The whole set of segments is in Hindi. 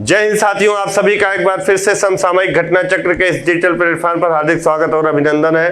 जय हिंद साथियों, आप सभी का एक बार फिर से समसामयिक घटना चक्र के इस डिजिटल प्लेटफॉर्म पर हार्दिक स्वागत और अभिनंदन है।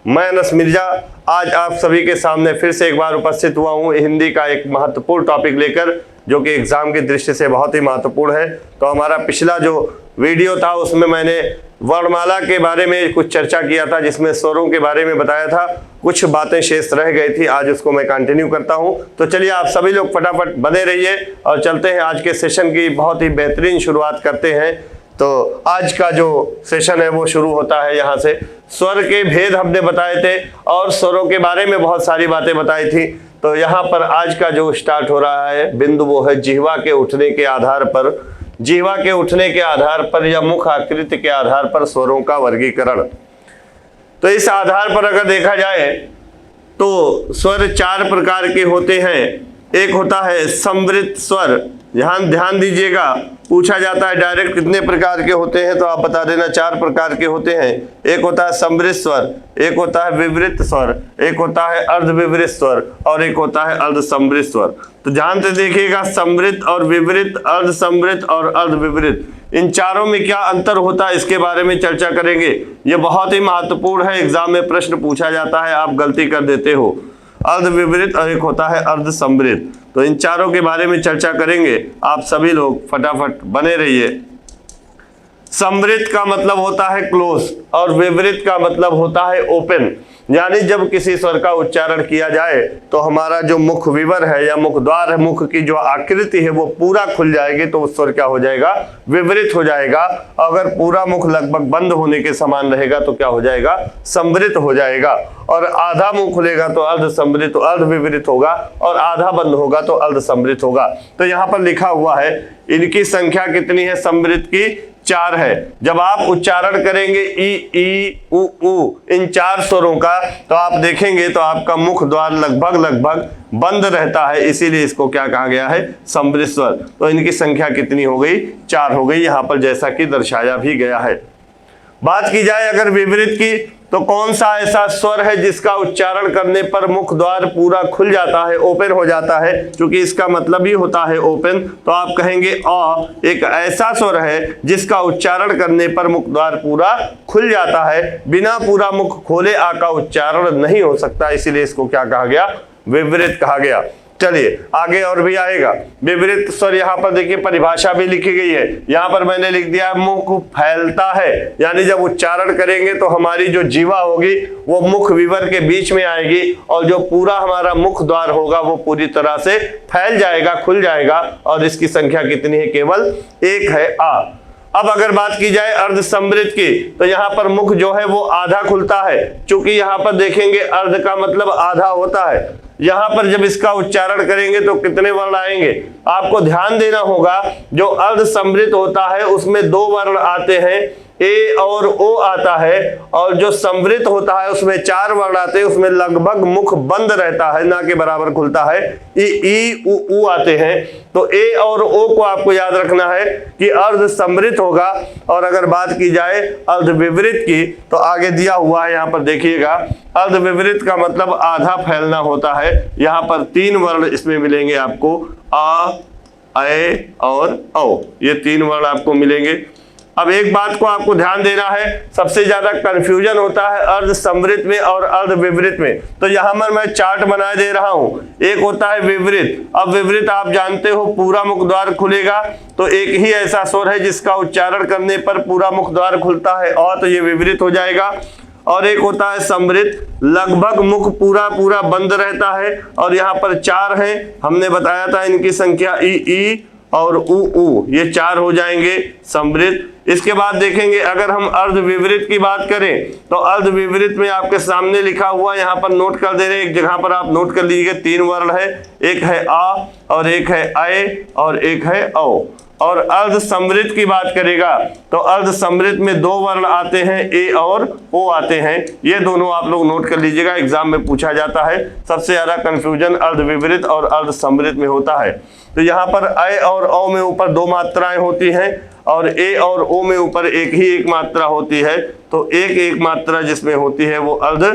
मैं अनस मिर्जा आज आप सभी के सामने फिर से एक बार उपस्थित हुआ हूं हिंदी का एक महत्वपूर्ण टॉपिक लेकर, जो कि एग्जाम की दृष्टि से बहुत ही महत्वपूर्ण है। तो हमारा पिछला जो वीडियो था उसमें मैंने वर्णमाला के बारे में कुछ चर्चा किया था, जिसमें स्वरों के बारे में बताया था। कुछ बातें शेष रह गई थी, आज उसको मैं कंटिन्यू करता हूं। तो चलिए आप सभी लोग फटाफट बने रहिए और चलते हैं आज के सेशन की बहुत ही बेहतरीन शुरुआत करते हैं। तो आज का जो सेशन है वो शुरू होता है यहाँ से। स्वर के भेद हमने बताए थे और स्वरों के बारे में बहुत सारी बातें बताई थी। तो यहाँ पर आज का जो स्टार्ट हो रहा है बिंदु वो है जिह्वा के उठने के आधार पर, जिह्वा के उठने के आधार पर या मुख आकृति के आधार पर स्वरों का वर्गीकरण। तो इस आधार पर अगर देखा जाए तो स्वर चार प्रकार के होते हैं। एक होता है संवृत स्वर, ध्यान दीजिएगा, पूछा जाता है डायरेक्ट कितने प्रकार के होते हैं तो आप बता देना, चार प्रकार के होते हैं। एक होता है समृत स्वर, एक होता है विवृत स्वर, एक होता है अर्धविवृत स्वर और एक होता है अर्धसमृत स्वर। तो ध्यान से देखिएगा, समृत और विवृत, अर्धसमृत और अर्धविवृत, इन चारों में क्या अंतर होता है इसके बारे में चर्चा करेंगे। ये बहुत ही महत्वपूर्ण है, एग्जाम में प्रश्न पूछा जाता है, आप गलती कर देते हो। अर्धविवृत और एक होता है अर्धसमृत। तो इन चारों के बारे में चर्चा करेंगे, आप सभी लोग फटाफट बने रहिए। समृत का मतलब होता है क्लोज और विवृत का मतलब होता है ओपन। यानी जब किसी स्वर का उच्चारण किया जाए तो हमारा जो मुख विवर है या मुख द्वार है, मुख की जो आकृति है वो पूरा खुल जाएगी तो उस स्वर क्या हो जाएगा, विवृत हो जाएगा। अगर पूरा मुख लगभग बंद होने के समान रहेगा तो क्या हो जाएगा, समृत हो जाएगा। और आधा मुंह खुलेगा तो अर्धसमृत, अर्धविवृत होगा, और आधा बंद होगा तो अर्धसमृत होगा। तो यहाँ पर लिखा हुआ है इनकी संख्या कितनी है, समृत की 4 है। जब आप उच्चारण करेंगे ई उ ऊ, इन 4 स्वरों का, तो आप देखेंगे तो आपका मुख द्वार लगभग बंद रहता है, इसीलिए इसको क्या कहा गया है, समृत स्वर। तो इनकी संख्या कितनी हो गई, 4 हो गई यहाँ पर, जैसा कि दर्शाया भी गया है। बात की जाए अगर विवृत की, तो कौन सा ऐसा स्वर है जिसका उच्चारण करने पर मुख द्वार पूरा खुल जाता है, ओपन हो जाता है, क्योंकि इसका मतलब ही होता है ओपन। तो आप कहेंगे अ एक ऐसा स्वर है जिसका उच्चारण करने पर मुख द्वार पूरा खुल जाता है, बिना पूरा मुख खोले आ का उच्चारण नहीं हो सकता, इसीलिए इसको क्या कहा गया, विवृत कहा गया। चलिए आगे और भी आएगा। विवृत स्वर यहाँ पर देखिए परिभाषा भी लिखी गई है, यहाँ पर मैंने लिख दिया है मुख फैलता है। यानी जब उच्चारण करेंगे तो हमारी जो जीवा होगी वो मुख विवर के बीच में आएगी और जो पूरा हमारा मुख द्वार होगा वो पूरी तरह से फैल जाएगा, खुल जाएगा। और इसकी संख्या कितनी है, केवल 1 है, आ। अब अगर बात की जाए अर्धसमृत की, तो यहाँ पर मुख जो है वो आधा खुलता है। चूंकि यहाँ पर देखेंगे अर्ध का मतलब आधा होता है, यहाँ पर जब इसका उच्चारण करेंगे तो कितने वर्ण आएंगे, आपको ध्यान देना होगा। जो अर्धसमृत होता है उसमें 2 वर्ण आते हैं, ए और ओ आता है, और जो समृत होता है उसमें 4 वर्ण आते हैं, उसमें लगभग मुख बंद रहता है, ना के बराबर खुलता है, ई उ ऊ आते हैं। तो ए और ओ को आपको याद रखना है कि अर्धसमृत होगा। और अगर बात की जाए अर्धविवृत की, तो आगे दिया हुआ है, यहाँ पर देखिएगा, अर्धविवृत का मतलब आधा फैलना होता है। यहाँ पर 3 वर्ण इसमें मिलेंगे आपको, आ, ए और औ, ये 3 वर्ण आपको मिलेंगे। अब एक बात को आपको ध्यान देना है, सबसे ज्यादा कंफ्यूजन होता है अर्धसमृत में और अर्धविवृत में। तो यहाँ पर मैं चार्ट बना दे रहा हूँ। एक होता है विवृत। अब विवृत आप जानते हो पूरा मुख द्वार खुलेगा, तो एक ही ऐसा स्वर है जिसका उच्चारण करने पर पूरा मुख द्वार खुलता है, और तो ये विवृत हो जाएगा। और एक होता है समृत, लगभग मुख पूरा बंद रहता है, और यहाँ पर 4 हैं, हमने बताया था इनकी संख्या ई और उ, ये 4 हो जाएंगे समृत। इसके बाद देखेंगे अगर हम अर्धविवृत की बात करें, तो अर्धविवृत में आपके सामने लिखा हुआ, यहाँ पर नोट कर दे रहे हैं, एक जगह पर आप नोट कर लीजिए, 3 वर्ण है, एक है आ और एक है ए और एक है औ। और अर्धसमृत की बात करेगा तो अर्धसमृत में 2 वर्ण आते हैं, ए और ओ आते हैं, ये दोनों आप लोग नोट कर लीजिएगा, एग्जाम में पूछा जाता है। सबसे ज्यादा कंफ्यूजन अर्धविवृत और अर्धसमृत में होता है। तो यहाँ पर ए और औ में ऊपर 2 मात्राएं होती हैं और ए और ओ में ऊपर एक मात्रा होती है। तो एक मात्रा जिसमें होती है वो अर्ध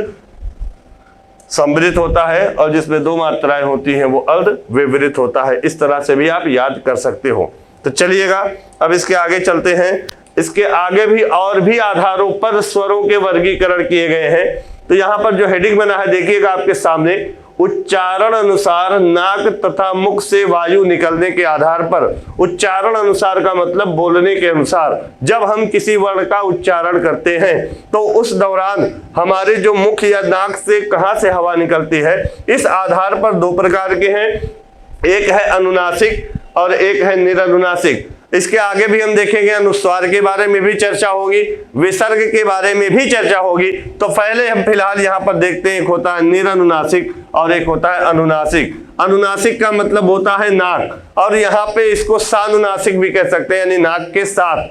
समृत होता है और जिसमें 2 मात्राएं होती हैं वो अर्ध विवृत होता है। इस तरह से भी आप याद कर सकते हो। तो चलिएगा अब इसके आगे चलते हैं। इसके आगे भी और भी आधारों पर स्वरों के वर्गीकरण किए गए हैं। तो यहाँ पर जो हेडिंग बना है देखिएगा आपके सामने, उच्चारण अनुसार नाक तथा मुख से वायु निकलने के आधार पर। उच्चारण अनुसार का मतलब बोलने के अनुसार। जब हम किसी वर्ण का उच्चारण करते हैं तो उस दौरान हमारे जो मुख या नाक से कहां से हवा निकलती है, इस आधार पर दो प्रकार के हैं, एक है अनुनासिक और एक है निरनुनासिक। इसके आगे भी हम देखेंगे, अनुस्वार के बारे में भी चर्चा होगी, विसर्ग के बारे में भी चर्चा होगी। तो पहले हम फिलहाल यहाँ पर देखते हैं, एक होता है निरनुनासिक और एक होता है अनुनासिक। अनुनासिक का मतलब होता है नाक, और यहाँ पे इसको सानुनासिक भी कह सकते हैं, यानी नाक के साथ।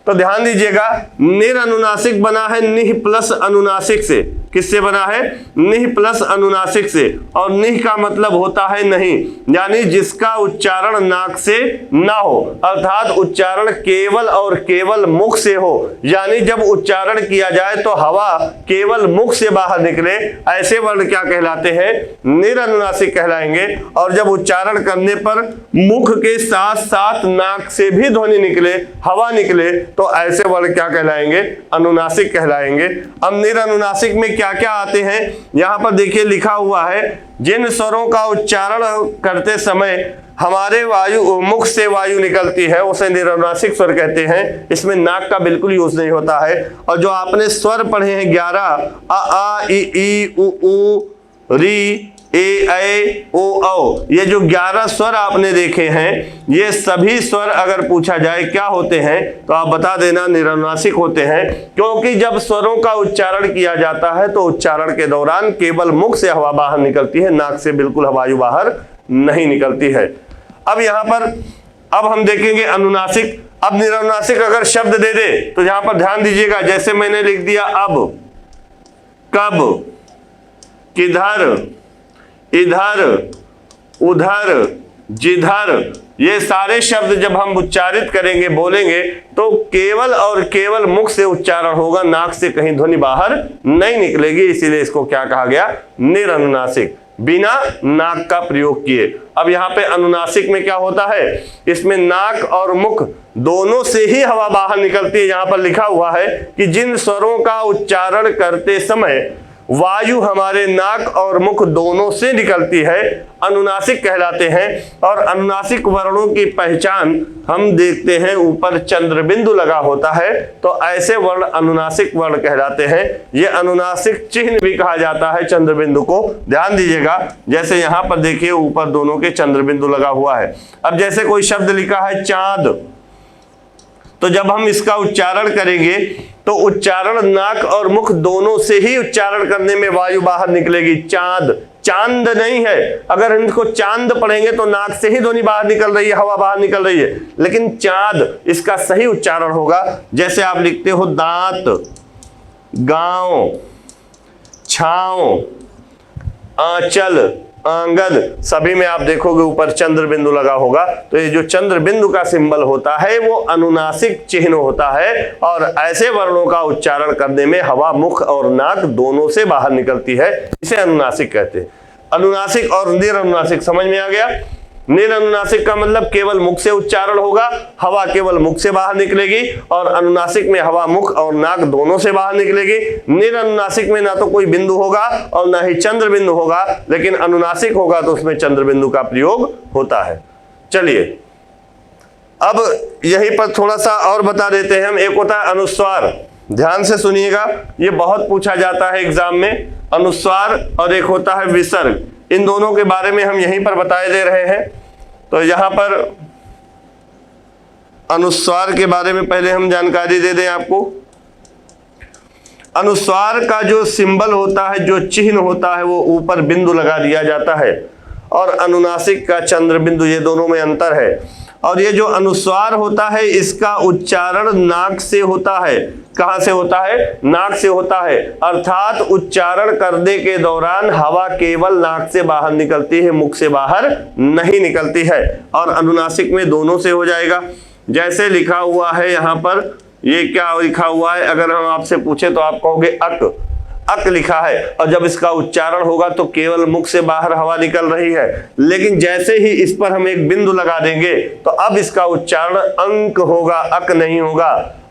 तो ध्यान दीजिएगा, निरनुनासिक बना है निह प्लस अनुनासिक से। किससे बना है? निह प्लस अनुनासिक से। और निह का मतलब होता है नहीं, यानी जिसका उच्चारण नाक से ना हो, अर्थात उच्चारण केवल और केवल मुख से हो। यानी जब उच्चारण किया जाए तो हवा केवल मुख से बाहर निकले, ऐसे वर्ण क्या कहलाते हैं? निरनुनासिक कहलाएंगे। और जब उच्चारण करने पर मुख के साथ साथ नाक से भी ध्वनि निकले, हवा निकले, तो ऐसे वर्ण क्या कहलाएंगे? अनुनासिक कहलाएंगे। अब निरनुनासिक में क्या क्या आते हैं, यहां पर देखिए लिखा हुआ है, जिन स्वरों का उच्चारण करते समय हमारे मुख से वायु निकलती है उसे निरनुनासिक स्वर कहते हैं। इसमें नाक का बिल्कुल यूज नहीं होता है। और जो आपने स्वर पढ़े हैं 11, अ आ इ ई उ ऊ री ए ऐ ओ औ, ये जो 11 स्वर आपने देखे हैं, ये सभी स्वर अगर पूछा जाए क्या होते हैं तो आप बता देना निरनुनासिक होते हैं। क्योंकि जब स्वरों का उच्चारण किया जाता है तो उच्चारण के दौरान केवल मुख से हवा बाहर निकलती है, नाक से बिल्कुल वायु बाहर नहीं निकलती है। अब यहाँ पर अब हम देखेंगे अनुनासिक। अब निरनुनासिक अगर शब्द दे दे तो यहाँ पर ध्यान दीजिएगा, जैसे मैंने लिख दिया अब, कब, किधर, इधर, उधर, जिधर, ये सारे शब्द जब हम उच्चारित करेंगे, बोलेंगे, तो केवल और केवल मुख से उच्चारण होगा, नाक से कहीं ध्वनि बाहर नहीं निकलेगी। इसीलिए इसको क्या कहा गया? निरनुनासिक, बिना नाक का प्रयोग किए। अब यहाँ पे अनुनासिक में क्या होता है? इसमें नाक और मुख दोनों से ही हवा बाहर निकलती है। यहाँ पर लिखा हुआ है कि जिन स्वरों का उच्चारण करते समय वायु हमारे नाक और मुख दोनों से निकलती है, अनुनासिक कहलाते हैं। और अनुनासिक वर्णों की पहचान हम देखते हैं, ऊपर चंद्र बिंदु लगा होता है, तो ऐसे वर्ण अनुनासिक वर्ण कहलाते हैं। ये अनुनासिक चिन्ह भी कहा जाता है चंद्र बिंदु को। ध्यान दीजिएगा, जैसे यहाँ पर देखिए ऊपर दोनों के चंद्र बिंदु लगा हुआ है। अब जैसे कोई शब्द लिखा है चांद, तो जब हम इसका उच्चारण करेंगे तो उच्चारण नाक और मुख दोनों से ही उच्चारण करने में वायु बाहर निकलेगी। चांद, चांद नहीं है। अगर हम इसको चांद पढ़ेंगे तो नाक से ही ध्वनि बाहर निकल रही है, हवा बाहर निकल रही है, लेकिन चांद इसका सही उच्चारण होगा। जैसे आप लिखते हो दांत, गांव, छांव, आंचल, आंगन, सभी में आप देखोगे ऊपर चंद्र बिंदु लगा होगा। तो ये जो चंद्र बिंदु का सिंबल होता है वो अनुनासिक चिन्ह होता है। और ऐसे वर्णों का उच्चारण करने में हवा मुख और नाक दोनों से बाहर निकलती है, इसे अनुनासिक कहते हैं। अनुनासिक और निरनुनासिक समझ में आ गया? निरनुनासिक का मतलब केवल मुख से उच्चारण होगा, हवा केवल मुख से बाहर निकलेगी। और अनुनासिक में हवा मुख और नाक दोनों से बाहर निकलेगी। निरनुनासिक में ना तो कोई बिंदु होगा और ना ही चंद्र बिंदु होगा, लेकिन अनुनासिक होगा तो उसमें चंद्र बिंदु का प्रयोग होता है। चलिए अब यहीं पर थोड़ा सा और बता देते हैं हम। एक होता है अनुस्वार, ध्यान से सुनिएगा, ये बहुत पूछा जाता है एग्जाम में, अनुस्वार। और एक होता है विसर्ग। इन दोनों के बारे में हम यहीं पर बताए दे रहे हैं। तो यहां पर अनुस्वार के बारे में पहले हम जानकारी दे दें आपको। अनुस्वार का जो सिंबल होता है, जो चिन्ह होता है, वो ऊपर बिंदु लगा दिया जाता है। और अनुनासिक का चंद्र बिंदु, ये दोनों में अंतर है। और ये जो अनुस्वार होता है इसका उच्चारण नाक से होता है। कहां से होता है? नाक से होता है। अर्थात उच्चारण करने के दौरान हवा केवल नाक से बाहर निकलती है, मुख से बाहर नहीं निकलती है। और अनुनासिक में दोनों से हो जाएगा। जैसे लिखा हुआ है यहाँ पर, ये क्या लिखा हुआ है? अगर हम आपसे पूछे तो आप कहोगे अक। अक लिखा है, और जब इसका उच्चारण होगा तो केवल मुख से बाहर हवा निकल रही है, लेकिन जैसे ही इस पर हम एक बिंदु लगा देंगे तो अब इसका उच्चारण अंक होगा, अक नहीं होगा,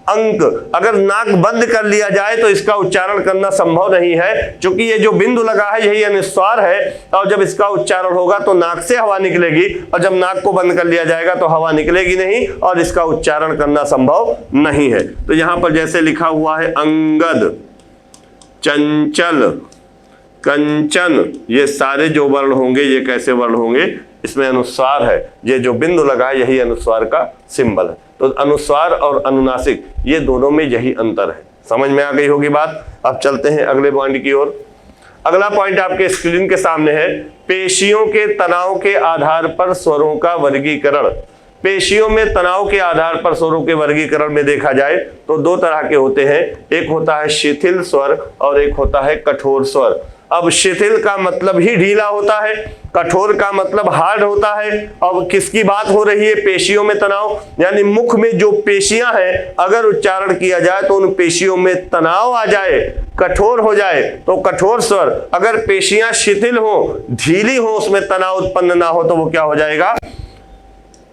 अंक। अगर नाक बंद कर लिया जाए तो इसका उच्चारण करना संभव नहीं है, क्योंकि ये जो बिंदु लगा है यही अनुस्वार है, और जब इसका उच्चारण होगा तो नाक से हवा निकलेगी, और जब नाक को बंद कर लिया जाएगा तो हवा निकलेगी नहीं और इसका उच्चारण करना संभव नहीं है। तो यहां पर जैसे लिखा हुआ है अंगद, चंचल, कंचन, ये सारे जो वर्ण होंगे ये कैसे वर्ण होंगे, इसमें अनुस्वार है, ये जो बिंदु लगा है यही अनुस्वार का सिंबल है। तो अनुस्वार और अनुनासिक ये दोनों में यही अंतर है। समझ में आ गई होगी बात। अब चलते हैं अगले पॉइंट की ओर। अगला पॉइंट आपके स्क्रीन के सामने है, पेशियों के तनाव के आधार पर स्वरों का वर्गीकरण। पेशियों में तनाव के आधार पर स्वरों के वर्गीकरण में देखा जाए तो दो तरह के होते हैं, एक होता है शिथिल स्वर और एक होता है कठोर स्वर। अब शिथिल का मतलब ही ढीला होता है, कठोर का मतलब हार्ड होता है। अब किसकी बात हो रही है, पेशियों में तनाव, यानी मुख में जो पेशियां हैं अगर उच्चारण किया जाए तो उन पेशियों में तनाव आ जाए, कठोर हो जाए तो कठोर स्वर। अगर पेशियां शिथिल हो, ढीली हो, उसमें तनाव उत्पन्न ना हो तो वो क्या हो जाएगा,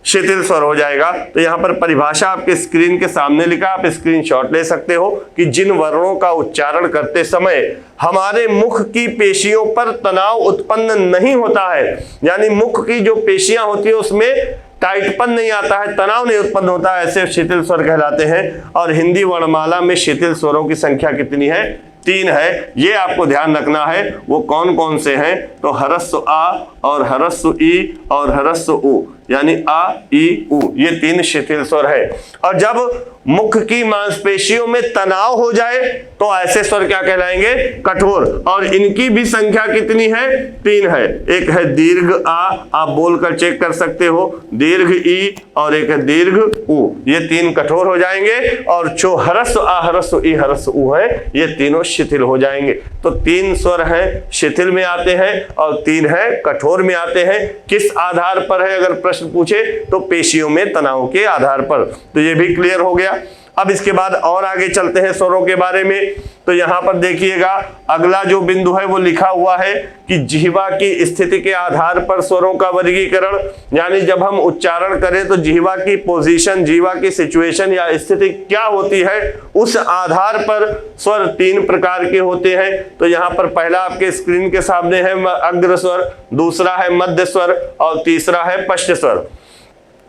शिथिल स्वर हो जाएगा। तो यहां पर परिभाषा आपके स्क्रीन के सामने लिखा, आप स्क्रीनशॉट ले सकते हो कि जिन वर्णों का उच्चारण करते समय हमारे मुख की पेशियों पर तनाव उत्पन्न नहीं होता है, यानी मुख की जो पेशियां होती है उसमें टाइटपन नहीं आता है, तनाव नहीं उत्पन्न होता है, ऐसे शिथिल स्वर कहलाते हैं। और हिंदी वर्णमाला में शिथिल स्वरों की संख्या कितनी है, 3 है। ये आपको ध्यान रखना है। वो कौन कौन से हैं, तो हरस्व आ और हरस्व ई और हरस्व उ, यानी आ ई उ, ये 3 शिथिल स्वर है। और जब मुख की मांसपेशियों में तनाव हो जाए तो ऐसे स्वर क्या कहलाएंगे, कठोर। और इनकी भी संख्या कितनी है, 3 है। एक है दीर्घ आ, आप बोलकर चेक कर सकते हो, दीर्घ ई और एक है दीर्घ उ, ये 3 कठोर हो जाएंगे। और जो हरस्व आ, हरस्व ई, हरस्व उ है, ये तीनों शिथिल हो जाएंगे। तो 3 स्वर हैं शिथिल में आते हैं और 3 है कठोर में आते हैं। किस आधार पर है, अगर प्रश्न पूछे तो पेशियों में तनाव के आधार पर। तो ये भी क्लियर हो गया। अब इसके बाद और आगे चलते हैं स्वरों के बारे में। तो यहां पर देखिएगा अगला जो बिंदु है वो लिखा हुआ है कि जिह्वा की स्थिति के आधार पर स्वरों का वर्गीकरण, यानी जब हम उच्चारण करें तो जिह्वा की पोजीशन, जिह्वा की सिचुएशन या स्थिति क्या होती है, उस आधार पर स्वर 3 प्रकार के होते हैं। तो यहां पर पहला आपके स्क्रीन के सामने है अग्र स्वर, दूसरा है मध्य स्वर और तीसरा है पश्च स्वर।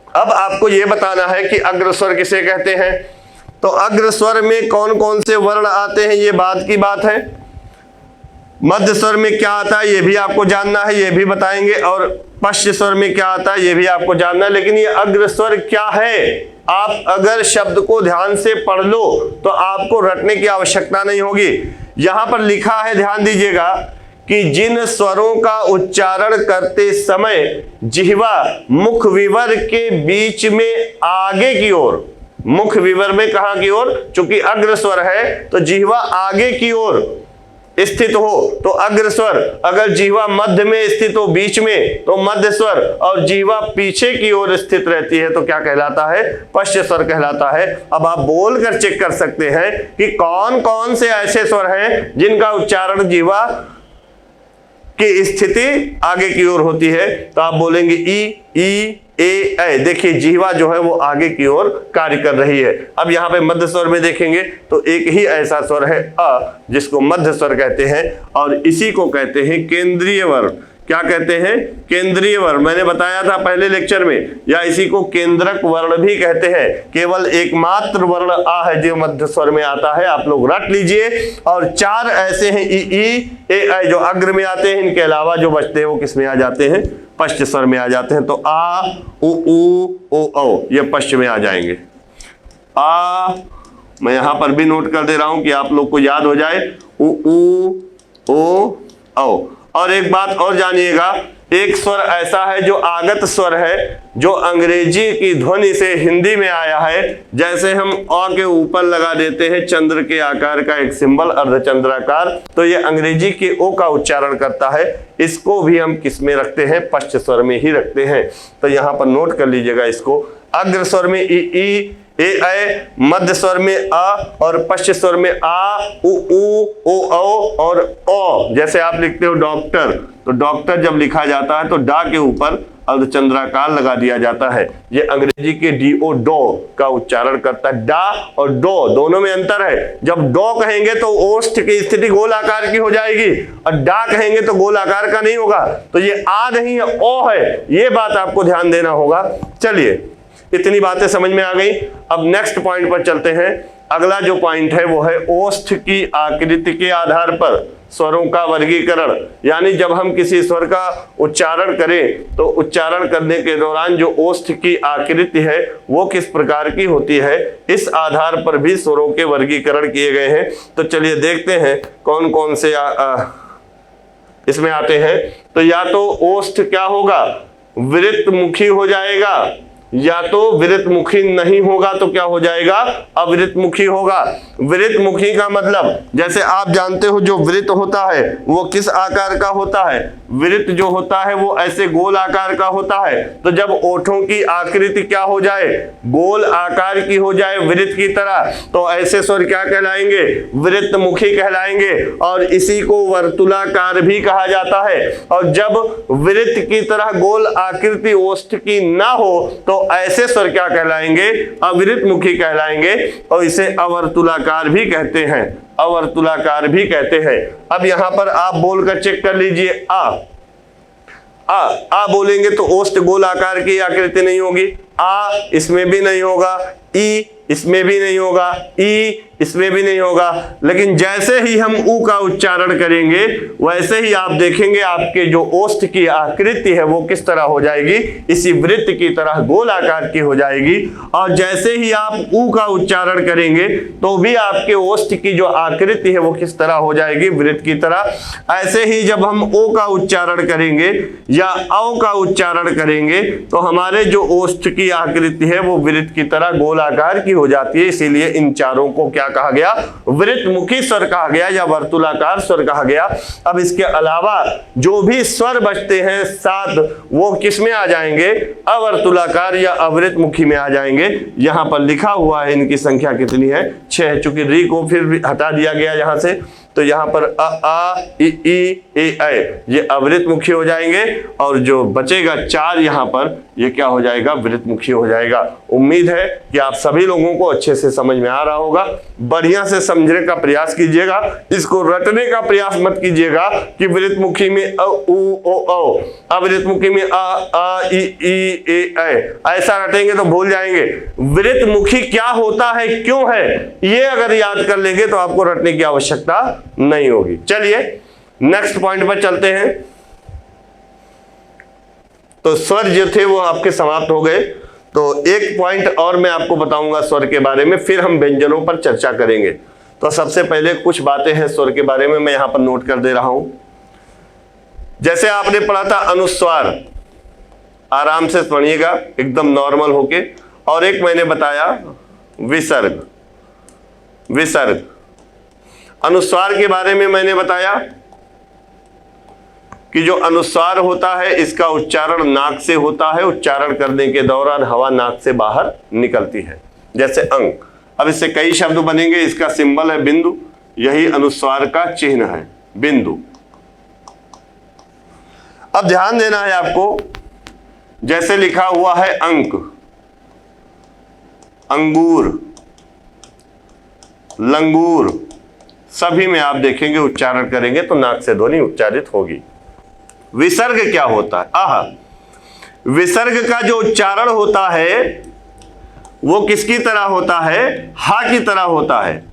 अब आपको यह बताना है कि अग्र स्वर किसे कहते हैं। तो अग्र स्वर में कौन कौन से वर्ण आते हैं, ये बाद की बात है। मध्य स्वर में क्या आता है ये भी आपको जानना है, ये भी बताएंगे। और पश्च स्वर में क्या आता है ये भी आपको जानना है। लेकिन ये अग्र स्वर क्या है, आप अगर शब्द को ध्यान से पढ़ लो तो आपको रटने की आवश्यकता नहीं होगी। यहां पर लिखा है, ध्यान दीजिएगा, कि जिन स्वरों का उच्चारण करते समय जिह्वा मुख विवर के बीच में आगे की ओर, मुख विवर में कहां की ओर, चूंकि अग्र स्वर है तो जिह्वा आगे की ओर स्थित हो तो अग्र स्वर, अगर जिह्वा मध्य में स्थित हो बीच में तो मध्य स्वर, और जिह्वा पीछे की ओर स्थित रहती है तो क्या कहलाता है, पश्च स्वर कहलाता है। अब आप बोलकर चेक कर सकते हैं कि कौन कौन से ऐसे स्वर हैं जिनका उच्चारण जिह्वा की स्थिति आगे की ओर होती है। तो आप बोलेंगे ई ए। देखिए जिह्वा जो है वो आगे की ओर कार्य कर रही है। अब यहाँ पे मध्य स्वर में देखेंगे तो एक ही ऐसा स्वर है अ, जिसको मध्य स्वर कहते हैं, और इसी को कहते हैं केंद्रीय वर्ण। क्या कहते हैं, केंद्रीय वर्ण। मैंने बताया था पहले लेक्चर में, या इसी को केंद्रक वर्ण भी कहते हैं। केवल एकमात्र वर्ण आ है जो मध्य स्वर में आता है, आप लोग रट लीजिए। और 4 ऐसे हैं ई ए जो अग्र में आते हैं, इनके अलावा जो बचते हैं वो किस में आ जाते हैं, पश्च स्वर में आ जाते हैं। तो आ उ ओ औ ये पश्च में आ जाएंगे। आ, मैं यहां पर भी नोट कर दे रहा हूं कि आप लोग को याद हो जाए, उ ओ औ। और एक बात और जानिएगा, एक स्वर ऐसा है जो आगत स्वर है, जो अंग्रेजी की ध्वनि से हिंदी में आया है। जैसे हम अ के ऊपर लगा देते हैं चंद्र के आकार का एक सिंबल, अर्धचंद्राकार, तो ये अंग्रेजी के ओ का उच्चारण करता है। इसको भी हम किस में रखते हैं, पश्च स्वर में ही रखते हैं। तो यहाँ पर नोट कर लीजिएगा इसको, अग्र स्वर में ई ए ऐ, मध्य स्वर में अ और पश्च स्वर में आ उ ओ और ओ। जैसे आप लिखते हो डॉक्टर, तो डॉक्टर जब लिखा जाता है तो डा के ऊपर अर्धचंद्राकार लगा दिया जाता है। ये अंग्रेजी के डीओ डो का उच्चारण करता है। डा और डो दोनों में अंतर है। जब डो कहेंगे तो ओष्ठ की स्थिति गोल आकार की हो जाएगी और डा कहेंगे तो गोल आकार का नहीं होगा। तो ये आ नहीं है, ओ है, ये बात आपको ध्यान देना होगा। चलिए, इतनी बातें समझ में आ गई। अब नेक्स्ट पॉइंट पर चलते हैं। अगला जो पॉइंट है वो है ओष्ठ की आकृति के आधार पर स्वरों का वर्गीकरण। यानी जब हम किसी स्वर का उच्चारण करें तो उच्चारण करने के दौरान जो ओष्ठ की आकृति है वो किस प्रकार की होती है, इस आधार पर भी स्वरों के वर्गीकरण किए गए हैं। तो चलिए देखते हैं कौन कौन से इसमें आते हैं। तो या तो ओष्ठ क्या होगा, वृत्तमुखी हो जाएगा, या तो वृत्तमुखी नहीं होगा तो क्या हो जाएगा, अवृत्तमुखी होगा। वृत्तमुखी का मतलब, जैसे आप जानते हो जो वृत्त होता है वो किस आकार का होता है, वृत्त जो होता है वो ऐसे गोल आकार का होता है। तो जब ओठों की आकृति क्या हो जाए, गोल आकार की हो जाए वृत्त की तरह, तो ऐसे स्वर क्या कहलाएंगे, वृत्तमुखी कहलाएंगे। और इसी को वर्तुलाकार भी कहा जाता है। और जब वृत्त की तरह गोल आकृति ओष्ठ की ना हो तो ऐसे स्वर क्या कहलाएंगे, अवृत्तमुखी कहलाएंगे। और इसे अवर्तुलाकार भी कहते हैं, अवर्तुलाकार भी कहते हैं। अब यहां पर आप बोलकर चेक कर लीजिए, आ बोलेंगे तो ओष्ठ गोल आकार की आकृति नहीं होगी, आ इसमें भी नहीं होगा, ई इसमें भी नहीं होगा, ई इसमें भी नहीं होगा। लेकिन जैसे ही हम ऊ का उच्चारण करेंगे वैसे ही आप देखेंगे आपके जो ओष्ठ की आकृति है वो किस तरह हो जाएगी, इसी वृत्त की तरह गोल आकार की हो जाएगी। और जैसे ही आप ऊ का उच्चारण करेंगे तो भी आपके ओष्ठ की जो आकृति है वो किस तरह हो जाएगी, वृत्त की तरह। ऐसे ही जब हम ओ का उच्चारण करेंगे या औ का उच्चारण करेंगे तो हमारे जो ओष्ठ की आकृति है वो वृत्त की तरह गोल आकार की हो जाती है। इसीलिए इन चारों को क्या कहा गया, वृत्तमुखी स्वर कहा गया या वर्तुलाकार स्वर कहा गया। अब इसके अलावा जो भी स्वर बचते हैं 7 वो किस में आ जाएंगे, अवर्तुलाकार या अवृत्तमुखी में आ जाएंगे। यहां पर लिखा हुआ है इनकी संख्या कितनी है, 6। चूंकि री को फिर हटा दिया गया यहां से, तो यहां पर आ इ ए ऐ ये अवृत्तमुखी हो जाएंगे और जो बचेगा 4 यहां पर ये क्या हो जाएगा, वृत्तमुखी हो जाएगा। उम्मीद है कि आप सभी लोगों को अच्छे से समझ में आ रहा होगा। बढ़िया से समझने का प्रयास कीजिएगा, इसको रटने का प्रयास मत कीजिएगा कि वृत्तमुखी में अ उ ओ औ, अवृत्तमुखी में आ इ ए ऐ, ऐसा रटेंगे तो भूल जाएंगे। वृत्तमुखी क्या होता है, क्यों है, ये अगर याद कर लेंगे तो आपको रटने की आवश्यकता नहीं होगी। चलिए नेक्स्ट पॉइंट पर चलते हैं। तो स्वर जो थे वो आपके समाप्त हो गए। तो एक पॉइंट और मैं आपको बताऊंगा स्वर के बारे में, फिर हम व्यंजनों पर चर्चा करेंगे। तो सबसे पहले कुछ बातें हैं स्वर के बारे में, मैं यहां पर नोट कर दे रहा हूं। जैसे आपने पढ़ा था अनुस्वार, आराम से पढ़िएगा एकदम नॉर्मल होके। और एक मैंने बताया विसर्ग, विसर्ग। अनुस्वार के बारे में मैंने बताया कि जो अनुस्वार होता है इसका उच्चारण नाक से होता है, उच्चारण करने के दौरान हवा नाक से बाहर निकलती है, जैसे अंक। अब इससे कई शब्द बनेंगे। इसका सिंबल है बिंदु, यही अनुस्वार का चिन्ह है, बिंदु। अब ध्यान देना है आपको, जैसे लिखा हुआ है अंक, अंगूर, लंगूर, सभी में आप देखेंगे उच्चारण करेंगे तो नाक से ध्वनि उच्चारित होगी। विसर्ग क्या होता है, आह, विसर्ग का जो उच्चारण होता है वो किसकी तरह होता है, हा की तरह होता है।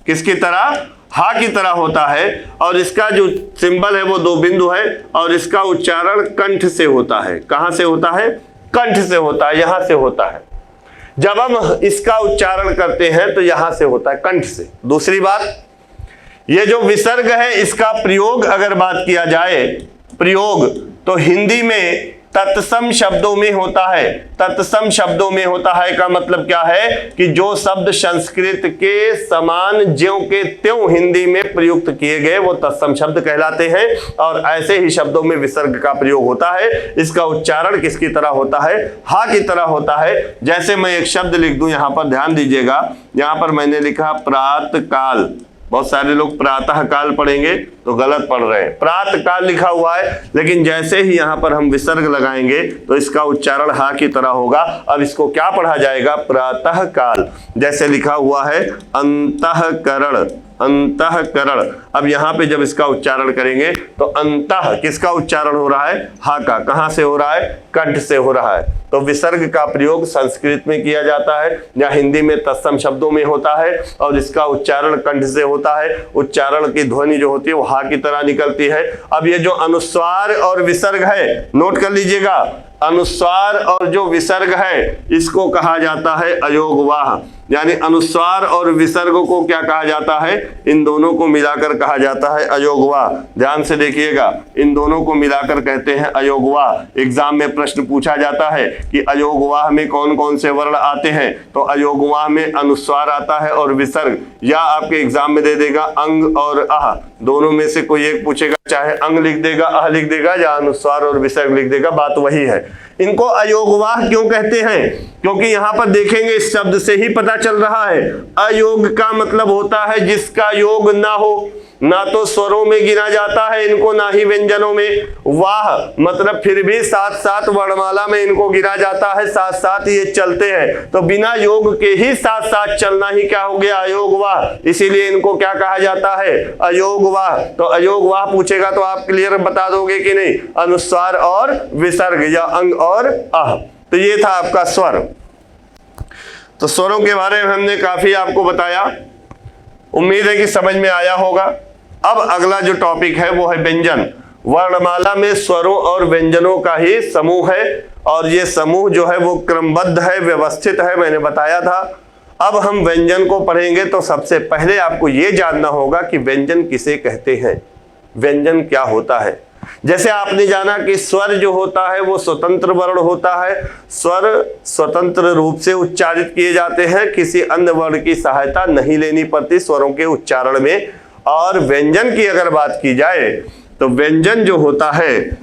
किसकी तरह, हा की तरह होता है। और इसका जो सिंबल है वो 2 बिंदु है और इसका उच्चारण कंठ से होता है। कहां से होता है, कंठ से होता है, यहां से होता है। जब हम इसका उच्चारण करते हैं तो यहां से होता है, कंठ से। दूसरी बात, ये जो विसर्ग है इसका प्रयोग अगर बात किया जाए, प्रयोग, तो हिंदी में तत्सम शब्दों में होता है। तत्सम शब्दों में होता है का मतलब क्या है कि जो शब्द संस्कृत के समान ज्यों के त्यों हिंदी में प्रयुक्त किए गए वो तत्सम शब्द कहलाते हैं। और ऐसे ही शब्दों में विसर्ग का प्रयोग होता है। इसका उच्चारण किसकी तरह होता है? हा की तरह होता है। जैसे मैं एक शब्द लिख दूं, यहां पर ध्यान दीजिएगा, यहां पर मैंने लिखा प्रातः काल। बहुत सारे लोग प्रातः काल पढ़ेंगे तो गलत पढ़ रहे हैं, प्रातः काल लिखा हुआ है, लेकिन जैसे ही यहां पर हम विसर्ग लगाएंगे तो इसका उच्चारण हा की तरह होगा। अब इसको क्या पढ़ा जाएगा? प्रातः काल। जैसे लिखा हुआ है अंतःकरण, अंतःकरण। अब यहां पे जब इसका उच्चारण करेंगे तो अंतः किसका उच्चारण हो रहा है? हा का। कहां से हो रहा है? कंठ से हो रहा है। तो विसर्ग का प्रयोग संस्कृत में किया जाता है या हिंदी में तत्सम शब्दों में होता है और इसका उच्चारण कंठ से होता है। उच्चारण की ध्वनि जो होती है वो हा की तरह निकलती है। अब ये जो अनुस्वार और विसर्ग है, नोट कर लीजिएगा, अनुस्वार और जो विसर्ग है इसको कहा जाता है अयोगवाह। यानी अनुस्वार और विसर्ग को क्या कहा जाता है? इन दोनों को मिलाकर कहा जाता है अयोगवाह। ध्यान से देखिएगा, इन दोनों को मिलाकर कहते हैं अयोगवाह। एग्जाम में प्रश्न पूछा जाता है कि अयोगवाह में कौन कौन से वर्ण आते हैं, तो अयोगवाह में अनुस्वार आता है और विसर्ग, या आपके एग्जाम में दे देगा अंग और अह, दोनों में से कोई एक पूछेगा, चाहे अंग लिख देगा, अह लिख देगा, या अनुस्वार और विसर्ग लिख देगा, बात वही है। इनको अयोगवाह क्यों कहते हैं? क्योंकि यहां पर देखेंगे इस शब्द से ही पता चल रहा है। अयोग का मतलब होता है जिसका योग ना हो, ना तो स्वरों में गिना जाता है इनको, ना ही व्यंजनों में। वाह मतलब फिर भी साथ साथ वर्णमाला में इनको गिना जाता है, साथ साथ ये चलते हैं, तो बिना योग के ही साथ साथ चलना ही क्या हो गया? अयोगवाह। इसीलिए इनको क्या कहा जाता है? अयोगवाह। तो अयोगवाह पूछेगा तो आप क्लियर बता दोगे कि नहीं? अनुस्वार और विसर्ग या अंग और अह। तो ये था आपका स्वर। तो स्वरों के बारे में हमने काफी आपको बताया, उम्मीद है कि समझ में आया होगा। अब अगला जो टॉपिक है वो है व्यंजन। वर्णमाला में स्वरों और व्यंजनों का ही समूह है और ये समूह जो है वो क्रमबद्ध है, व्यवस्थित है, मैंने बताया था। अब हम व्यंजन को पढ़ेंगे तो सबसे पहले आपको ये जानना होगा कि व्यंजन किसे कहते हैं, व्यंजन क्या होता है। जैसे आपने जाना कि स्वर जो होता है वो स्वतंत्र वर्ण होता है, स्वर स्वतंत्र रूप से उच्चारित किए जाते हैं, किसी अन्य वर्ण की सहायता नहीं लेनी पड़ती स्वरों के उच्चारण में। और व्यंजन की अगर बात की जाए तो व्यंजन जो होता है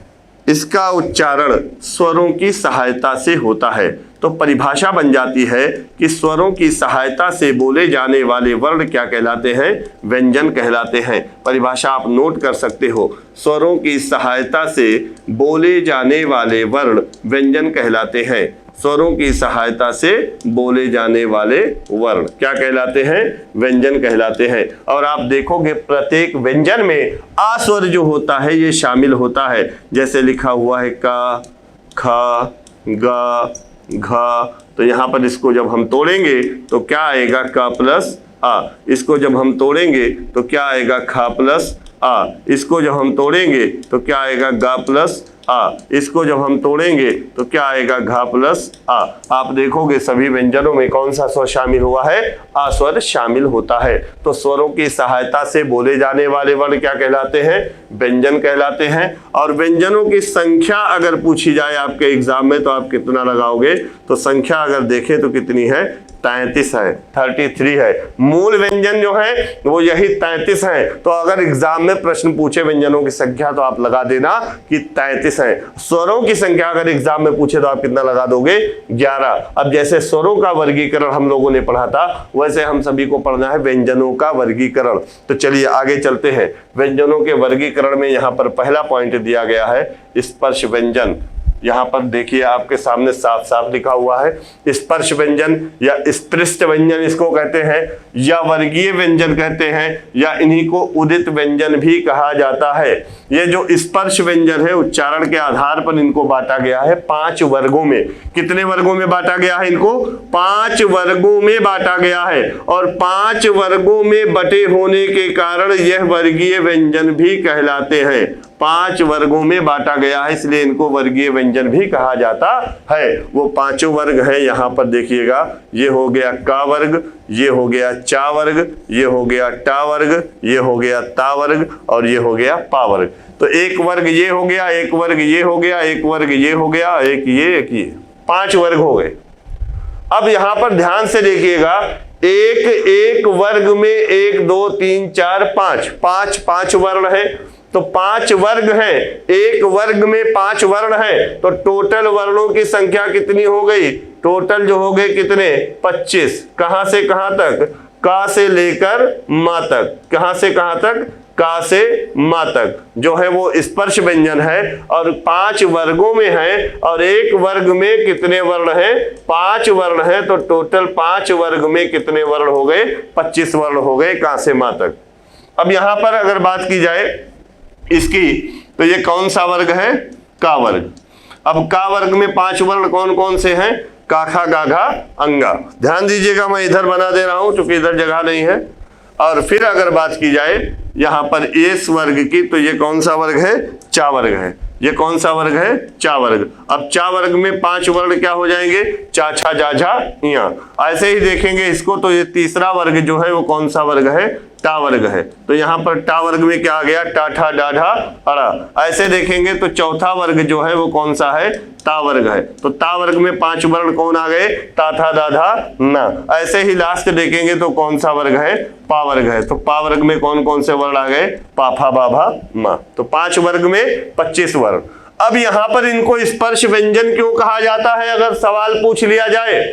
इसका उच्चारण स्वरों की सहायता से होता है। तो परिभाषा बन जाती है कि स्वरों की सहायता से बोले जाने वाले वर्ण क्या कहलाते हैं? व्यंजन कहलाते हैं। परिभाषा आप नोट कर सकते हो, स्वरों की सहायता से बोले जाने वाले वर्ण व्यंजन कहलाते हैं। स्वरों की सहायता से बोले जाने वाले वर्ण क्या कहलाते हैं? व्यंजन कहलाते हैं। और आप देखोगे प्रत्येक व्यंजन में आ स्वर जो होता है ये शामिल होता है। जैसे लिखा हुआ है का, ख, ग, घ, तो यहाँ पर इसको जब हम तोड़ेंगे तो क्या आएगा? क प्लस आ। इसको जब हम तोड़ेंगे तो क्या आएगा? ख प्लस आ। इसको जब हम तोड़ेंगे तो क्या आएगा? ग प्लस आ। इसको जब हम तोड़ेंगे तो क्या आएगा? घ प्लस आ। आप देखोगे सभी व्यंजनों में कौन सा स्वर शामिल हुआ है? आ स्वर शामिल होता है। तो स्वरों की सहायता से बोले जाने वाले वर्ण क्या कहलाते हैं? व्यंजन कहलाते हैं। और व्यंजनों की संख्या अगर पूछी जाए आपके एग्जाम में तो आप कितना लगाओगे? तो संख्या अगर देखें तो कितनी है? 33 है, 33 है। मूल व्यंजन जो है वो यही 33 है। तो अगर एग्जाम में प्रश्न पूछे व्यंजनों की संख्या तो आप लगा देना कि 33 है। स्वरों की संख्या अगर एग्जाम में पूछे तो आप कितना लगा दोगे? 11। अब जैसे स्वरों का वर्गीकरण हम लोगों ने पढ़ा था वैसे हम सभी को पढ़ना है व्यंजनों का वर्गीकरण। तो चलिए आगे चलते हैं। व्यंजनों के वर्गीकरण में यहाँ पर पहला पॉइंट दिया गया है स्पर्श व्यंजन। यहाँ पर देखिए आपके सामने साफ साफ लिखा हुआ है स्पर्श व्यंजन या स्पृष्ट व्यंजन इसको कहते हैं, या वर्गीय व्यंजन कहते हैं, या इन्हीं को उदित व्यंजन भी कहा जाता है। ये जो स्पर्श व्यंजन है उच्चारण के आधार पर इनको बांटा गया है 5 वर्गों में। कितने वर्गों में बांटा गया है? इनको 5 वर्गों में बांटा गया है। और 5 वर्गों में बटे होने के कारण यह वर्गीय व्यंजन भी कहलाते हैं। 5 वर्गों में बांटा गया है इसलिए इनको वर्गीय व्यंजन भी कहा जाता है। वो 5 वर्ग है, यहाँ पर देखिएगा, ये हो गया का वर्ग, ये हो गया चा वर्ग, ये हो गया टा वर्ग, ये हो गया ता वर्ग और ये हो गया पा वर्ग। तो एक वर्ग ये हो गया, एक वर्ग ये हो गया, एक वर्ग ये हो गया, एक ये 5 वर्ग हो गए। अब यहां पर ध्यान से देखिएगा, एक वर्ग में 1 2 3 4 5 5 वर्ण है, तो 5 वर्ग हैं, एक वर्ग में 5 वर्ण हैं, तो टोटल वर्णों की संख्या कितनी हो गई? टोटल जो हो गए कितने? 25। कहां से कहां तक? का से लेकर मा तक। कहां से कहां तक? का से मा तक जो है वो स्पर्श व्यंजन है, और 5 वर्गों में है, और एक वर्ग में कितने वर्ण हैं? 5 वर्ण हैं, तो टोटल 5 वर्ग में कितने वर्ण हो गए? 25 वर्ण हो गए का से मा तक। अब यहां पर अगर बात की जाए इसकी, तो ये कौन सा वर्ग है? का वर्ग। अब का वर्ग में 5 वर्ण कौन कौन से हैं? का खा गा घा अंगा। ध्यान दीजिएगा, मैं इधर बना दे रहा हूं क्योंकि इधर जगह नहीं है। और फिर अगर बात की जाए यहां पर एस वर्ग की, तो ये कौन सा वर्ग है? चा वर्ग है। ये कौन सा वर्ग है? चा वर्ग। अब चा वर्ग में 5 वर्ण क्या हो जाएंगे? चा छा जा झा या। ऐसे ही देखेंगे इसको, तो ये तीसरा वर्ग जो है वो कौन सा वर्ग है? टा वर्ग है। तो यहाँ पर टा वर्ग में क्या आ गया? टा ठा डा ढा अड़ा। ऐसे देखेंगे तो चौथा वर्ग जो है वो कौन सा है? ता वर्ग है। तो ता वर्ग में 5 वर्ण कौन आ गए? ता था दा धा ना। ऐसे ही लास्ट देखेंगे तो कौन सा वर्ग है? पा वर्ग है। तो पा वर्ग में कौन कौन से वर्ण आ गए? पा फा बा भा मा। तो 5 वर्ग में 25 वर्ण। अब यहां पर इनको स्पर्श व्यंजन क्यों कहा जाता है? अगर सवाल पूछ लिया जाए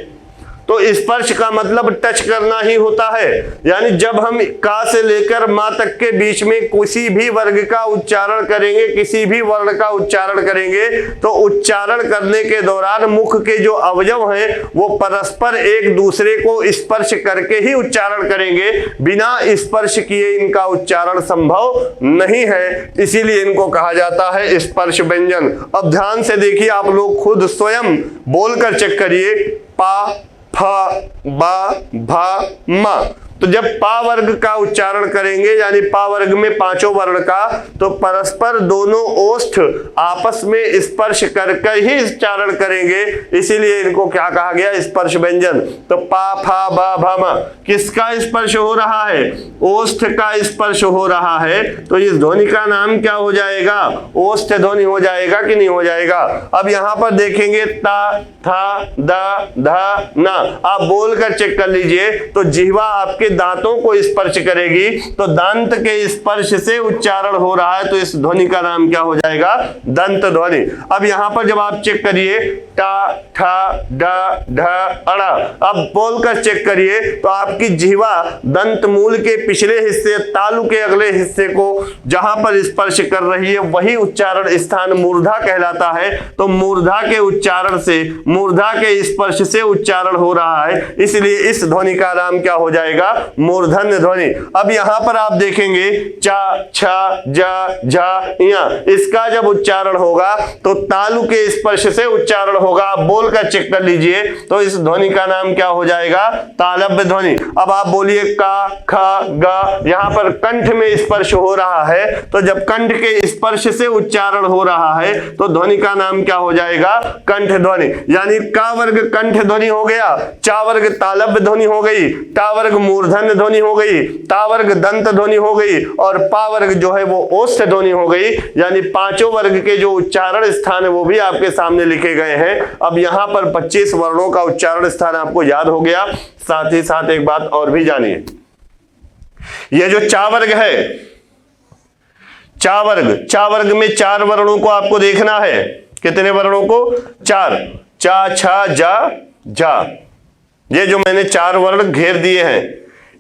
तो स्पर्श का मतलब टच करना ही होता है। यानी जब हम का से लेकर मा तक के बीच में किसी भी वर्ग का उच्चारण करेंगे, किसी भी वर्ण का उच्चारण करेंगे, तो उच्चारण करने के दौरान मुख के जो अवयव हैं वो परस्पर एक दूसरे को स्पर्श करके ही उच्चारण करेंगे। बिना स्पर्श किए इनका उच्चारण संभव नहीं है, इसीलिए इनको कहा जाता है स्पर्श व्यंजन। अब ध्यान से देखिए, आप लोग खुद स्वयं बोलकर चेक करिए। पा फा बा भा मा। तो जब पा वर्ग का उच्चारण करेंगे, यानी पा वर्ग में 5 वर्ण का, तो परस्पर दोनों ओष्ठ आपस में स्पर्श करके ही उच्चारण करेंगे, इसीलिए इनको क्या कहा गया? स्पर्श व्यंजन। तो पा फा बा भा मा किसका स्पर्श हो रहा है? ओष्ठ का स्पर्श हो रहा है। तो इस ध्वनि का नाम क्या हो जाएगा? ओष्ठ ध्वनि हो जाएगा कि नहीं हो जाएगा? अब यहां पर देखेंगे ता था दा धा ना। आप बोलकर चेक कर लीजिए, तो जिह्वा आपके दांतों को स्पर्श करेगी, तो दांत के स्पर्श से उच्चारण हो रहा है, तो इस ध्वनि का नाम क्या हो जाएगा? दंत ध्वनि। अब यहां पर जब आप चेक करिए, टा ठा डा ढा अड़ा, अब बोलकर चेक करिए तो आपकी जिह्वा दंत मूल के पिछले हिस्से, तालु के अगले हिस्से को जहां पर स्पर्श कर रही है वही उच्चारण स्थान मूर्धा कहलाता है। तो मूर्धा के उच्चारण से, मूर्धा के स्पर्श से उच्चारण हो रहा है, इसलिए इस ध्वनि का नाम क्या हो जाएगा? मूर्धन्य ध्वनि। अब यहां पर आप देखेंगे चा छा जा झा या, इसका जब उच्चारण होगा तो तालु के स्पर्श से उच्चारण होगा। आप बोलकर चेक कर लीजिए, तो इस ध्वनि का नाम क्या हो जाएगा? तालव्य ध्वनि। अब आप बोलिए का खा गा, यहां पर कंठ में स्पर्श हो रहा है, तो जब कंठ के स्पर्श से उच्चारण हो रहा है तो ध्वनि का नाम क्या हो जाएगा? कंठ ध्वनि। यानी का वर्ग कंठ ध्वनि हो गया, चा वर्ग तालव्य ध्वनि हो गई, टा वर्ग मूर्धन्य ध्वनि हो गई, ता वर्ग दंत ध्वनि हो गई, और पा वर्ग जो है वो ओष्ठ ध्वनि हो गई। यानी 5 वर्ग के जो उच्चारण स्थान है वो भी आपके सामने लिखे गए हैं। अब यहां पर 25 वर्णों का उच्चारण स्थान आपको याद हो गया। साथ ही साथ एक बात और भी जानिए, ये जो चा वर्ग है, चा वर्ग में 4 वर्णों को आपको देखना है। कितने वर्णों को? 4। चा छा जा झा, ये जो मैंने 4 वर्ण घेर दिए हैं,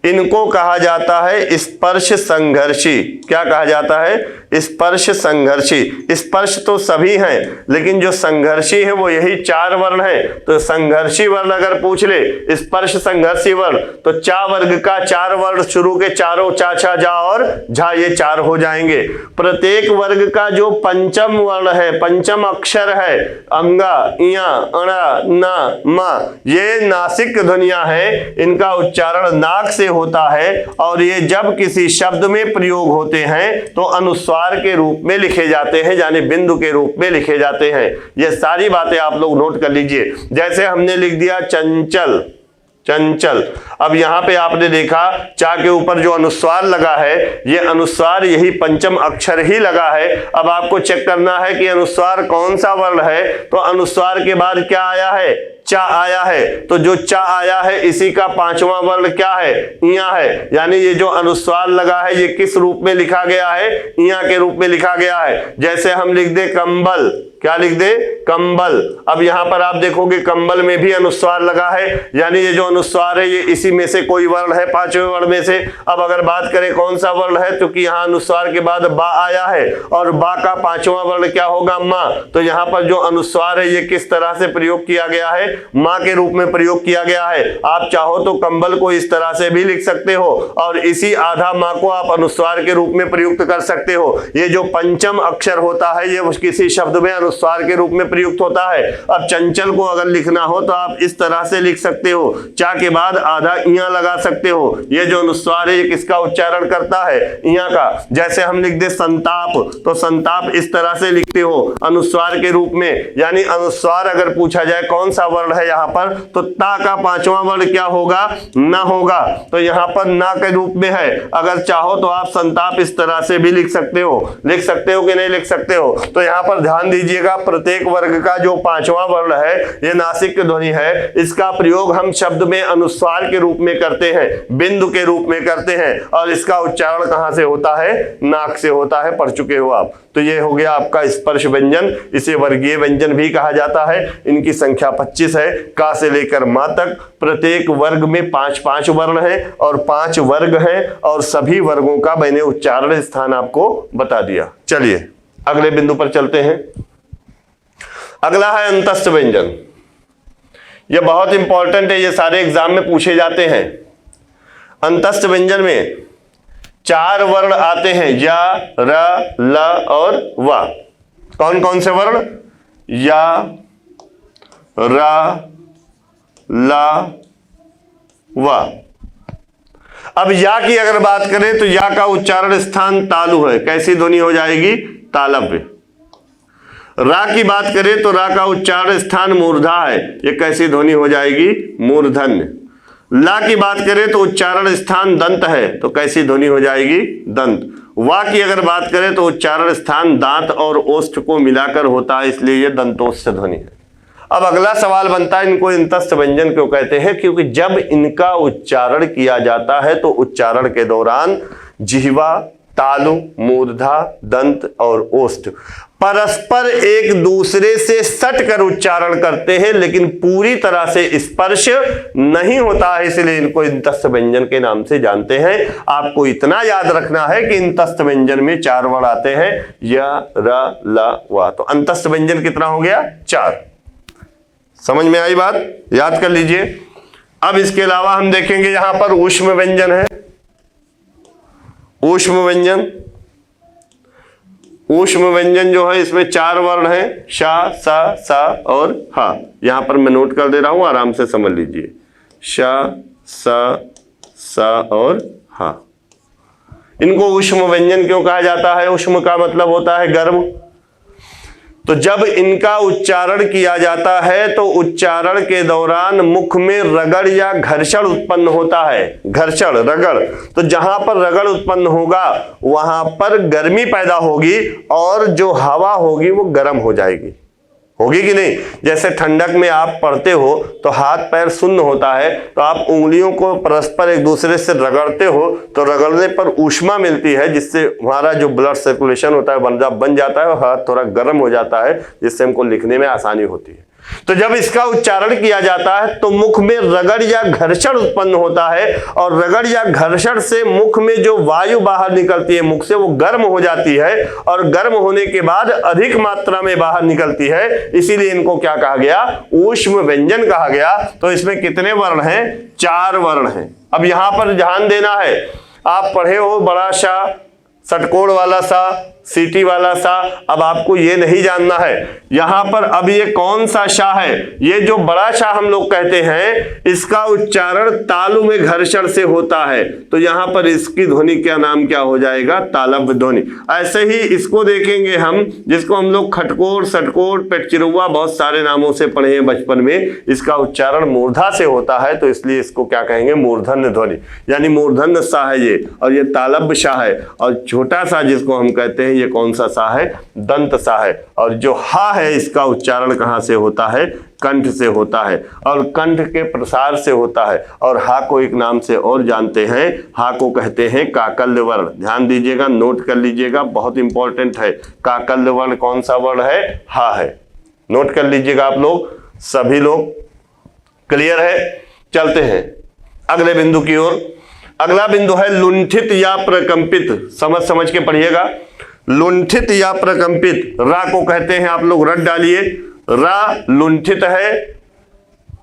इनको कहा जाता है स्पर्श संघर्षी। क्या कहा जाता है? स्पर्श संघर्षी। स्पर्श तो सभी हैं, लेकिन जो संघर्षी है वो यही 4 वर्ण है। तो संघर्षी वर्ण अगर पूछ ले, स्पर्श संघर्षी वर्ण, तो चा वर्ग का 4 वर्ण शुरू के चारों, चा छा जा और झा, ये 4 हो जाएंगे। प्रत्येक वर्ग का जो पंचम वर्ण है, पंचम अक्षर है, अंगा इया अणा ना मा, ये नासिक ध्वनियां हैं। इनका उच्चारण नाक से होता है, और ये जब किसी शब्द में प्रयोग होते हैं तो अनुस्वार के रूप में लिखे जाते हैं, यानी बिंदु के रूप में लिखे जाते हैं। ये सारी बातें आप लोग नोट कर लीजिए। जैसे हमने लिख दिया चंचल, चंचल। अब यहां पे आपने देखा चा के ऊपर जो अनुस्वार लगा है, ये अनुस्वार यही पंचम अक्षर ही लगा है। अब आपको चेक करना है कि अनुस्वार कौन सा वर्ण है, तो अनुस्वार के बाद क्या आया है, चा आया है। तो जो चा आया है इसी का पांचवा वर्ण क्या है, इया है। यानी ये जो अनुस्वार लगा है ये किस रूप में लिखा गया है, इया के रूप में लिखा गया है। जैसे हम लिख दे कंबल, क्या लिख दे, कंबल। अब यहां पर आप देखोगे कंबल में भी अनुस्वार लगा है, यानी ये जो अनुस्वार है ये इसी में से कोई वर्ण है, पांचवें वर्ण में से। अब अगर बात करें कौन सा वर्ण है, क्योंकि यहाँ अनुस्वार के बाद बा आया है और बा का पांचवा वर्ण क्या होगा, मां। तो यहाँ पर जो अनुस्वार है ये किस तरह से प्रयोग किया गया है, मां के रूप में प्रयोग किया गया है। आप चाहो तो कंबल को इस तरह से भी लिख सकते हो और इसी आधा मां को आप अनुस्वार के रूप में प्रयुक्त कर सकते हो। ये जो पंचम अक्षर होता है ये किसी शब्द में अनुस्वार के रूप में प्रयुक्त होता है। अब चंचल को अगर लिखना हो तो आप इस तरह से लिख सकते हो, चा के बाद आधा इया लगा सकते हो। ये जो अनुस्वार है ये किसका उच्चारण करता है, इया का। जैसे हम लिख दे संताप, तो संताप इस तरह से लिखते हो अनुस्वार के रूप में। यानी अनुस्वार अगर पूछा जाए कौन सा वर्ण है यहाँ पर, तो ता का पांचवा वर्ण क्या होगा, ना होगा। तो यहाँ पर ना के रूप में है। अगर चाहो तो आप संताप इस तरह से भी लिख सकते हो कि नहीं लिख सकते हो। तो यहाँ पर ध्यान दीजिएगा, प्रत्येक वर्ग का जो पांचवा वर्ण है ये नासिक ध्वनि है, इसका प्रयोग हम शब्द में अनुस्वार के रूप में करते हैं, बिंदु के रूप में करते हैं। और इसका उच्चारण कहां से होता है, नाक से होता है, पढ़ चुके हो आप। तो ये हो गया आपका स्पर्श व्यंजन, इसे वर्गीय व्यंजन भी कहा जाता है। इनकी संख्या 25 है, का से लेकर मां तक। प्रत्येक वर्ग में 5-5 वर्ण है और 5 वर्ग हैं और सभी वर्गों का मैंने उच्चारण स्थान आपको बता दिया। चलिए अगले बिंदु पर चलते हैं। अगला है अंतस्थ व्यंजन। यह बहुत इंपॉर्टेंट है, ये सारे एग्जाम में पूछे जाते हैं। अंतस्थ व्यंजन में 4 वर्ण आते हैं, या, र, ल और व। कौन कौन से वर्ण, या, र, ल, व। अब या की अगर बात करें तो या का उच्चारण स्थान तालु है, कैसी ध्वनि हो जाएगी, तालव्य। रा की बात करें तो रा का उच्चारण स्थान मूर्धा है, ये कैसी ध्वनि हो जाएगी, मूर्धन्य। ला की बात करें तो उच्चारण स्थान दंत है, तो कैसी ध्वनि हो जाएगी, दंत। वा की अगर बात करें तो उच्चारण स्थान दांत और ओष्ठ को मिलाकर होता है, इसलिए यह दंतोष्ठ ध्वनि है। अब अगला सवाल बनता है, इनको अंतस्थ व्यंजन क्यों कहते हैं, क्योंकि जब इनका उच्चारण किया जाता है तो उच्चारण के दौरान जिह्वा, तालु, मूर्धा, दंत और ओष्ठ परस्पर एक दूसरे से सट कर उच्चारण करते हैं, लेकिन पूरी तरह से स्पर्श नहीं होता है, इसलिए इनको अंतस्थ व्यंजन के नाम से जानते हैं। आपको इतना याद रखना है कि अंतस्थ व्यंजन में 4 वर्ण आते हैं, य, र, ल, व। तो अंतस्थ व्यंजन कितना हो गया, 4। समझ में आई बात, याद कर लीजिए। अब इसके अलावा हम देखेंगे यहां पर ऊष्म व्यंजन है। ऊष्म व्यंजन, ऊष्म व्यंजन जो है इसमें 4 वर्ण है, शा, सा, सा और हा। यहां पर मैं नोट कर दे रहा हूं, आराम से समझ लीजिए। शा, सा और हा। इनको ऊष्म व्यंजन क्यों कहा जाता है, ऊष्म का मतलब होता है गर्म। तो जब इनका उच्चारण किया जाता है तो उच्चारण के दौरान मुख में रगड़ या घर्षण उत्पन्न होता है, घर्षण, रगड़। तो जहां पर रगड़ उत्पन्न होगा वहां पर गर्मी पैदा होगी और जो हवा होगी वो गर्म हो जाएगी, होगी कि नहीं। जैसे ठंडक में आप पढ़ते हो तो हाथ पैर शून्य होता है, तो आप उंगलियों को परस्पर एक दूसरे से रगड़ते हो तो रगड़ने पर ऊष्मा मिलती है, जिससे हमारा जो ब्लड सर्कुलेशन होता है बन जाता है और हाथ थोड़ा गर्म हो जाता है, जिससे हमको लिखने में आसानी होती है। तो जब इसका उच्चारण किया जाता है तो मुख में रगड़ या घर्षण उत्पन्न होता है और रगड़ या घर्षण से मुख में जो वायु बाहर निकलती है मुख से वो गर्म हो जाती है और गर्म होने के बाद अधिक मात्रा में बाहर निकलती है, इसीलिए इनको क्या कहा गया, ऊष्म व्यंजन कहा गया। तो इसमें कितने वर्ण हैं, 4 वर्ण हैं। अब यहां पर ध्यान देना है, आप पढ़े हो बड़ा सा, षटकोण वाला सा, सीटी वाला सा। अब आपको ये नहीं जानना है यहां पर अब ये कौन सा शाह है। ये जो बड़ा शाह हम लोग कहते हैं इसका उच्चारण तालु में घर्षण से होता है, तो यहां पर इसकी ध्वनि क्या नाम क्या हो जाएगा, तालव्य ध्वनि। ऐसे ही इसको देखेंगे हम, जिसको हम लोग खटकोर, सटकोर, पेटचिरुआ बहुत सारे नामों से पढ़े हैं बचपन में। इसका उच्चारण मूर्धा से होता है, तो इसलिए इसको क्या कहेंगे, मूर्धन्य ध्वनि, यानी मूर्धन्य सा है ये। और ये तालव्य सा है। और छोटा सा जिसको हम कहते हैं ये कौन सा सा है, दंत सा है। और जो हा है इसका उच्चारण कहां से होता है, कंठ से होता है, और कंठ के प्रसार से होता है। और हा को एक नाम से और जानते हैं, हा को कहते हैं काकल्य वर्ण। ध्यान दीजिएगा, नोट कर लीजिएगा, बहुत इंपॉर्टेंट है। काकल्य वर्ण कौन सा वर्ण है, हा है। नोट कर लीजिएगा आप लोग, सभी लोग। क्लियर है? चलते हैं अगले बिंदु की ओर। अगला बिंदु है लुंठित या प्रकंपित। समझ के पढ़िएगा। लुंठित या प्रकंपित, रा को कहते हैं, आप लोग रट डालिए। रा लुंठित है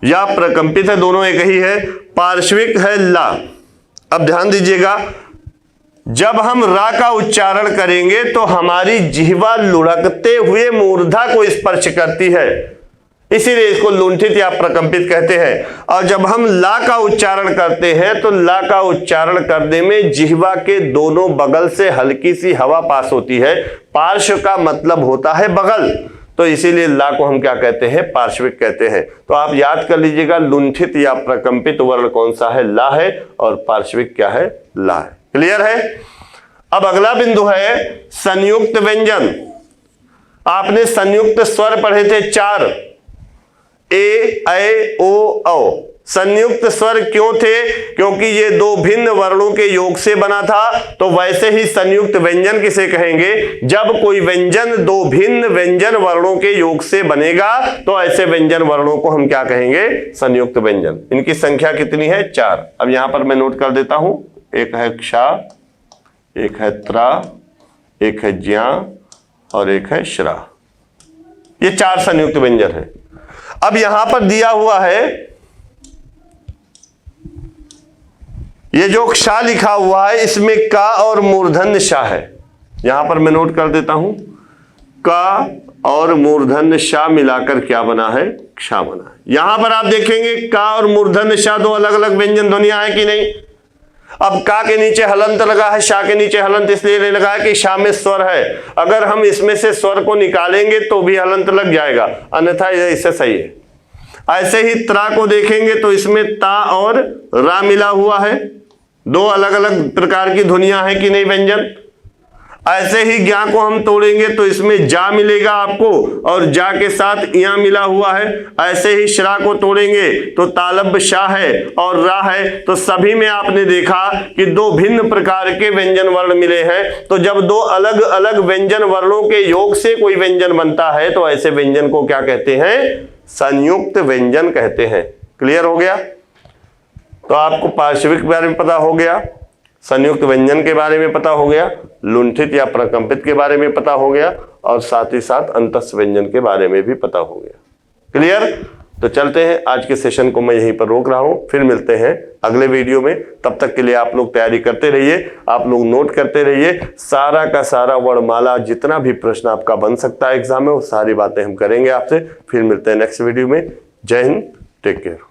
या प्रकंपित है, दोनों एक ही है। पार्श्विक है ला। अब ध्यान दीजिएगा, जब हम रा का उच्चारण करेंगे तो हमारी जिह्वा लुढ़कते हुए मूर्धा को स्पर्श करती है, इसीलिए इसको लुंठित या प्रकंपित कहते हैं। और जब हम ला का उच्चारण करते हैं तो ला का उच्चारण करने में जिह्वा के दोनों बगल से हल्की सी हवा पास होती है। पार्श्व का मतलब होता है बगल, तो इसीलिए ला को हम क्या कहते हैं, पार्श्विक कहते हैं। तो आप याद कर लीजिएगा, लुंठित या प्रकंपित वर्ण कौन सा है, ला है, और पार्श्विक क्या है, ला है। क्लियर है? अब अगला बिंदु है संयुक्त व्यंजन। आपने संयुक्त स्वर पढ़े थे 4, ए, ऐ, ओ, औ। संयुक्त स्वर क्यों थे? क्योंकि ये दो भिन्न वर्णों के योग से बना था। तो वैसे ही संयुक्त व्यंजन किसे कहेंगे, जब कोई व्यंजन दो भिन्न व्यंजन वर्णों के योग से बनेगा तो ऐसे व्यंजन वर्णों को हम क्या कहेंगे, संयुक्त व्यंजन। इनकी संख्या कितनी है, 4। अब यहां पर मैं नोट कर देता हूं, एक है क्षा, एक है त्रा, एक है ज्या और एक है श्रा। ये 4 संयुक्त व्यंजन है। अब यहां पर दिया हुआ है, ये जो क्षा लिखा हुआ है इसमें का और मूर्धन्य शा है। यहां पर मैं नोट कर देता हूं, का और मूर्धन्य शा मिलाकर क्या बना है, क्षा बना है। यहां पर आप देखेंगे का और मूर्धन्य शा दो अलग अलग व्यंजन ध्वनियां हैं कि नहीं। अब का के नीचे हलंत लगा है, शा के नीचे हलंत इसलिए नहीं लगा है कि शा में स्वर है। अगर हम इसमें से स्वर को निकालेंगे तो भी हलंत लग जाएगा, अन्यथा इससे सही है। ऐसे ही त्रा को देखेंगे तो इसमें ता और रा मिला हुआ है, दो अलग अलग प्रकार की ध्वनियां हैं कि नहीं व्यंजन। ऐसे ही ज्ञा को हम तोड़ेंगे तो इसमें जा मिलेगा आपको और जा के साथ या मिला हुआ है। ऐसे ही श्रा को तोड़ेंगे तो तालब्य शा है और रा है। तो सभी में आपने देखा कि दो भिन्न प्रकार के व्यंजन वर्ण मिले हैं। तो जब दो अलग अलग व्यंजन वर्णों के योग से कोई व्यंजन बनता है तो ऐसे व्यंजन को क्या कहते हैं, संयुक्त व्यंजन कहते हैं। क्लियर हो गया? तो आपको पार्श्विक के बारे में पता हो गया, संयुक्त व्यंजन के बारे में पता हो गया, लुंठित या प्रकंपित के बारे में पता हो गया, और साथ ही साथ अंतस व्यंजन के बारे में भी पता हो गया। क्लियर? तो चलते हैं, आज के सेशन को मैं यहीं पर रोक रहा हूं, फिर मिलते हैं अगले वीडियो में। तब तक के लिए आप लोग तैयारी करते रहिए, आप लोग नोट करते रहिए। सारा का सारा वर्णमाला जितना भी प्रश्न आपका बन सकता है एग्जाम में, वो सारी बातें हम करेंगे आपसे। फिर मिलते हैं नेक्स्ट वीडियो में। जय हिंद, टेक केयर।